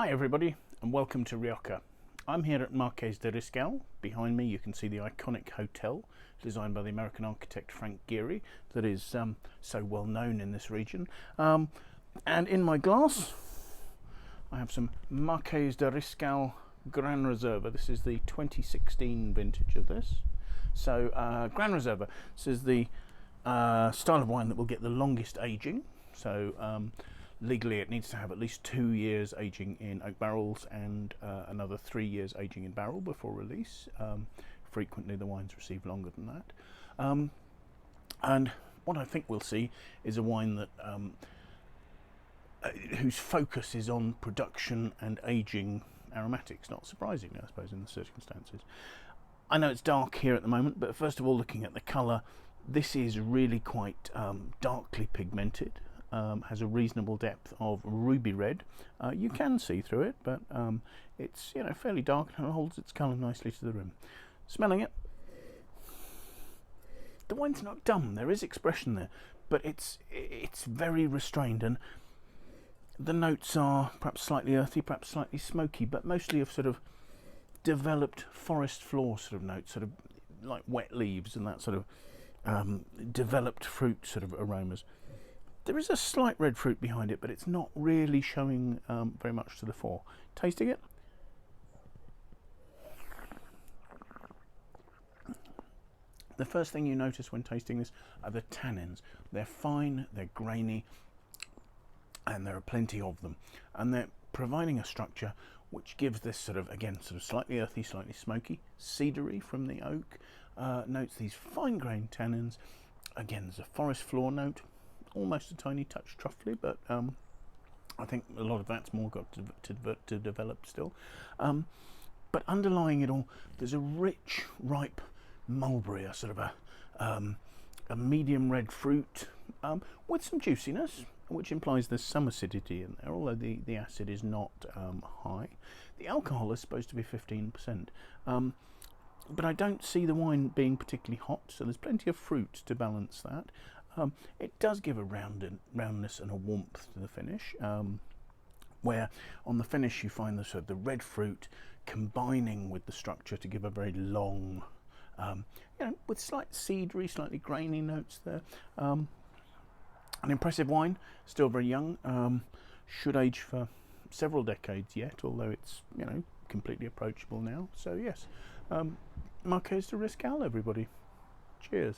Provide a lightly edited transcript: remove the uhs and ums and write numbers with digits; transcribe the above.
Hi everybody and welcome to Rioja. I'm here at Marques de Riscal. Behind me you can see the iconic hotel designed by the American architect Frank Gehry that is so well known in this region. And in my glass I have some Marques de Riscal Gran Reserva. This is the 2016 vintage of this. So Gran Reserva, this is the style of wine that will get the longest aging. So legally it needs to have at least 2 years aging in oak barrels and another 3 years aging in barrel before release. Frequently the wines receive longer than that. And what I think we'll see is a wine that whose focus is on production and aging aromatics, not surprisingly I suppose in the circumstances. I know it's dark here at the moment, but first of all, looking at the colour, this is really quite darkly pigmented. Has a reasonable depth of ruby red. You can see through it, but it's fairly dark and it holds its colour nicely to the rim. Smelling it, the wine's not dumb. There is expression there, but it's very restrained, and the notes are perhaps slightly earthy, perhaps slightly smoky, but mostly of sort of developed forest floor sort of notes, sort of like wet leaves and that sort of developed fruit sort of aromas. There is a slight red fruit behind it, but it's not really showing very much to the fore. Tasting it, the first thing you notice when tasting this are the tannins. They're fine, they're grainy, and there are plenty of them, and they're providing a structure which gives this sort of, again, sort of slightly earthy, slightly smoky, cedary from the oak notes, these fine grained tannins. Again, there's a forest floor note, almost a tiny touch truffly, but I think a lot of that's more got to develop still. But underlying it all, there's a rich, ripe mulberry, a sort of a medium red fruit with some juiciness, which implies there's some acidity in there, although the acid is not high. The alcohol is supposed to be 15%, but I don't see the wine being particularly hot, so there's plenty of fruit to balance that. It does give a roundness and a warmth to the finish, where on the finish you find the sort of the red fruit combining with the structure to give a very long, with slight cedary, slightly grainy notes there. An impressive wine, still very young, should age for several decades yet, although it's completely approachable now. So yes, Marques de Riscal, everybody. Cheers.